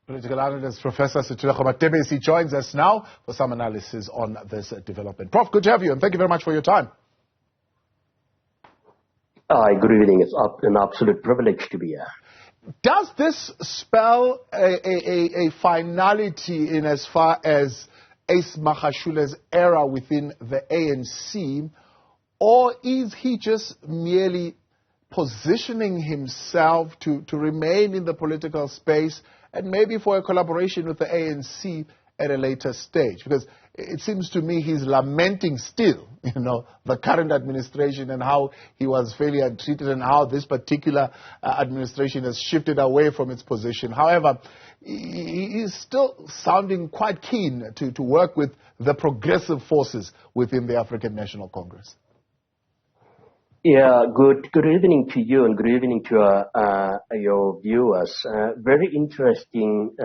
Political analyst Professor Sethulego Matebesi joins us now for some analysis on this development. Prof, good to have you, and thank you very much for your time. Hi, good evening. It's an absolute privilege to be here. Does this spell a finality in as far as Ace Magashule's era within the ANC, or is he just merely positioning himself to remain in the political space and maybe for a collaboration with the ANC at a later stage? Because it seems to me he's lamenting still, the current administration and how he was fairly treated and how this particular administration has shifted away from its position. However, he is still sounding quite keen to work with the progressive forces within the African National Congress. Yeah, good evening to you and good evening to your viewers. Very interesting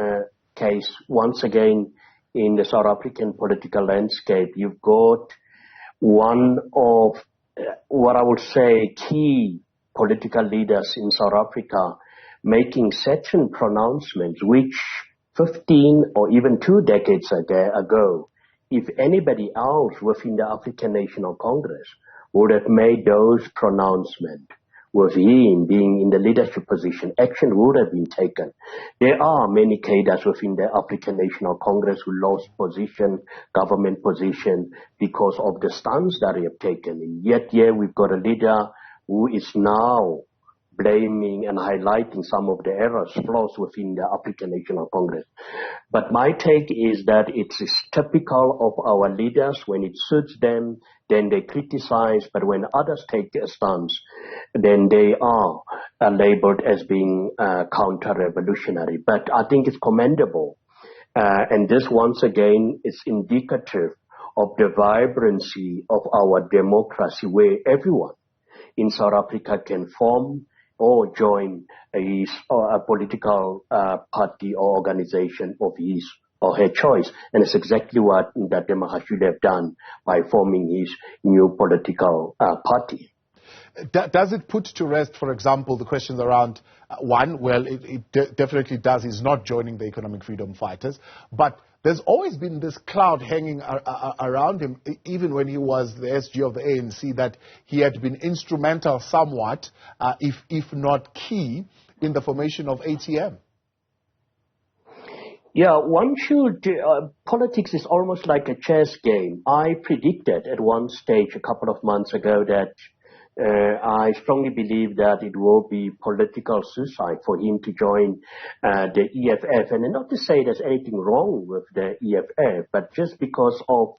case once again in the South African political landscape. You've got one of what I would say key political leaders in South Africa making certain pronouncements which 15 or even 2 decades ago, if anybody else within the African National Congress would have made those pronouncements with him being in the leadership position, action would have been taken. There are many cadres within the African National Congress who lost position, government position, because of the stance that they have taken. And yet here we've got a leader who is now blaming and highlighting some of the errors, flaws within the African National Congress. But my take is that it is typical of our leaders. When it suits them, then they criticize, but when others take a stance, then they are labeled as being counter-revolutionary. But I think it's commendable. And this, once again, is indicative of the vibrancy of our democracy, where everyone in South Africa can form or join a political party or organization of his or her choice. And it's exactly what that Magashule have done by forming his new political party. Does it put to rest, for example, the questions around, one, well, it definitely does, he's not joining the economic freedom fighters, but there's always been this cloud hanging around him, even when he was the SG of the ANC, that he had been instrumental somewhat, if not key, in the formation of ATM. Yeah, one should, politics is almost like a chess game. I predicted at one stage a couple of months ago that I strongly believe that it will be political suicide for him to join the EFF. And not to say there's anything wrong with the EFF, but just because of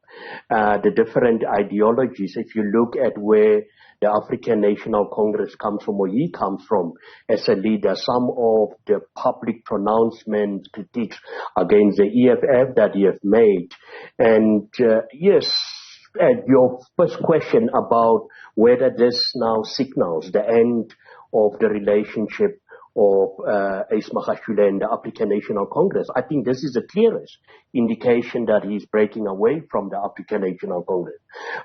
the different ideologies. If you look at where the African National Congress comes from, or he comes from as a leader, some of the public pronouncements, critiques against the EFF that he has made. And yes, your first question about whether this now signals the end of the relationship of Ace Magashule and the African National Congress, I think this is the clearest indication that he's breaking away from the African National Congress.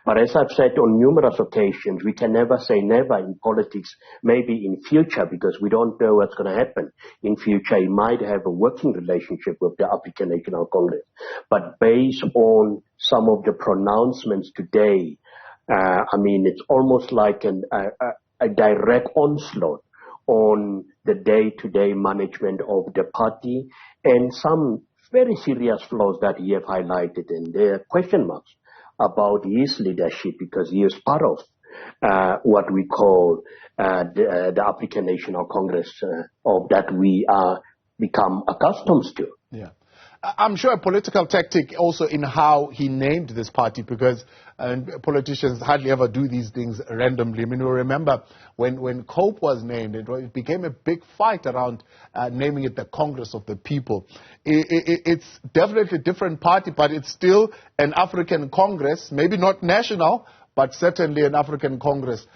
But as I've said on numerous occasions, we can never say never in politics, maybe in future, because we don't know what's going to happen. In future, he might have a working relationship with the African National Congress. But based on some of the pronouncements today, it's almost like a direct onslaught on the day-to-day management of the party and some very serious flaws that he have highlighted. And there are question marks about his leadership, because he is part of what we call the African National Congress of that we are become accustomed to. Yeah. I'm sure a political tactic also in how he named this party, because politicians hardly ever do these things randomly. I mean, we remember when COPE was named, it became a big fight around naming it the Congress of the People. It's definitely a different party, but it's still an African Congress, maybe not national, but certainly an African Congress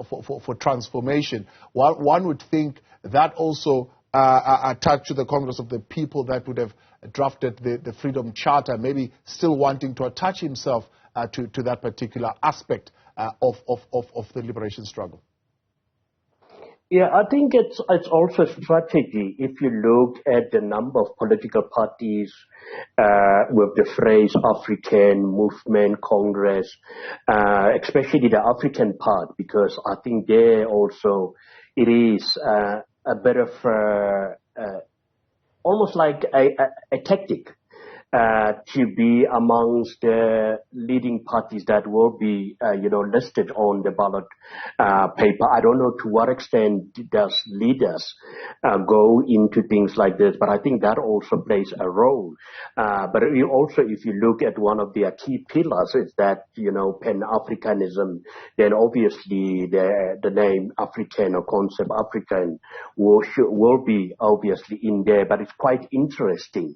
for transformation. One would think that also attached to the Congress of the People that would have drafted the Freedom Charter, maybe still wanting to attach himself to that particular aspect of the liberation struggle. Yeah, I think it's also a strategy. If you look at the number of political parties with the phrase African Movement Congress, especially the African part, because I think there also it is a bit of almost like a tactic to be amongst the leading parties that will be, listed on the ballot paper. I don't know to what extent does leaders go into things like this, but I think that also plays a role. But you also, if you look at one of their key pillars, is that, Pan-Africanism, then obviously the name African or concept African will be obviously in there, but it's quite interesting.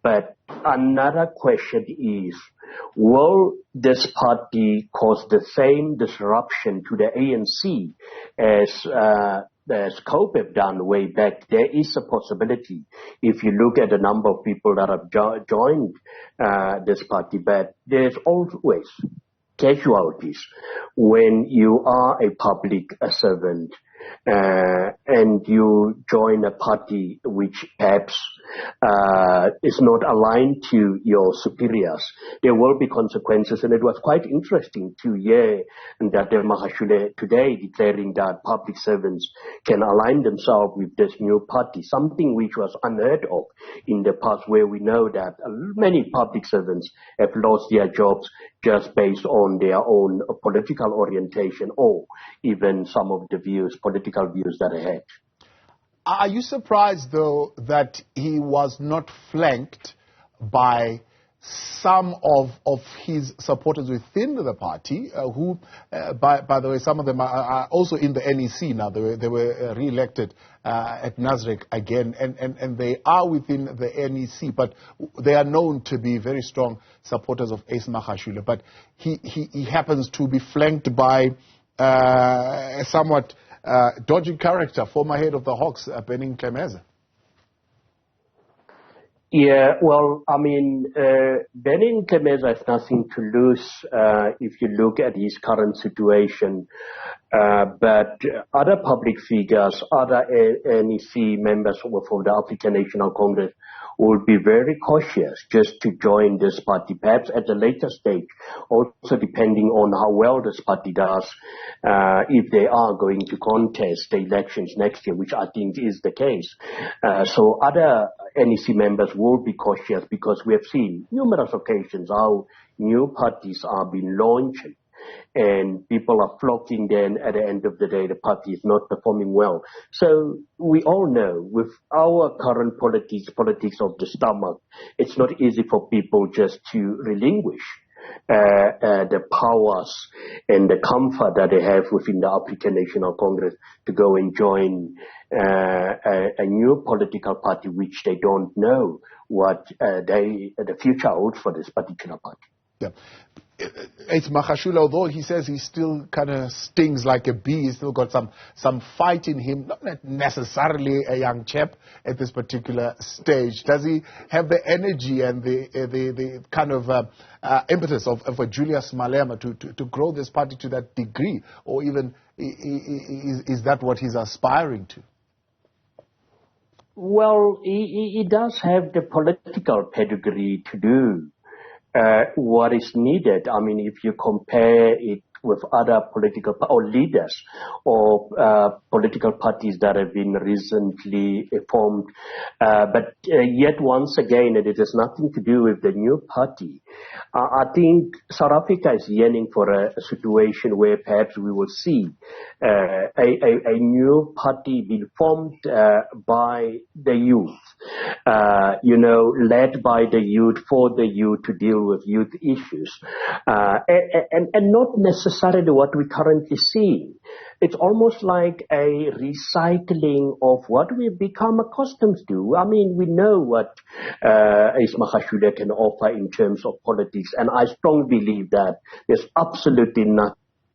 But another question is, will this party cause the same disruption to the ANC as COPE have done way back? There is a possibility if you look at the number of people that have joined this party, but there's always casualties when you are a public servant and you join a party which perhaps is not aligned to your superiors. There will be consequences, and it was quite interesting to hear that Magashule today declaring that public servants can align themselves with this new party, something which was unheard of in the past, where we know that many public servants have lost their jobs just based on their own political orientation or even some of the political views that they had. Are you surprised, though, that he was not flanked by some of his supporters within the party, who, by the way, some of them are also in the NEC now. They were re-elected at Nasrec again, and they are within the NEC, but they are known to be very strong supporters of Ace Magashule. But he happens to be flanked by a somewhat dodgy character, former head of the Hawks, Benning Klemeza. Yeah, well, I mean, Benning Klemeza has nothing to lose if you look at his current situation. But other public figures, other NEC members of the African National Congress will be very cautious just to join this party, perhaps at a later stage, also depending on how well this party does, if they are going to contest the elections next year, which I think is the case. So other NEC members will be cautious, because we have seen numerous occasions how new parties are being launched and people are flocking. Then at the end of the day, the party is not performing well. So we all know with our current politics of the stomach, it's not easy for people just to relinquish the powers and the comfort that they have within the African National Congress to go and join a new political party which they don't know what the future holds for this particular party. Yeah. Ace Magashule, although he says he still kind of stings like a bee, he's still got some fight in him, not necessarily a young chap at this particular stage. Does he have the energy and the kind of impetus of a Julius Malema to grow this party to that degree? Or even is that what he's aspiring to? Well, he does have the political pedigree to do what is needed. I mean, if you compare it with other political or leaders or political parties that have been recently formed. But yet once again, it has nothing to do with the new party. I think South Africa is yearning for a situation where perhaps we will see a new party being formed by the youth, led by the youth, for the youth, to deal with youth issues, and not necessarily what we currently see. It's almost like a recycling of what we've become accustomed to. I mean, we know what Ace Magashule can offer in terms of politics, and I strongly believe that there's absolutely nothing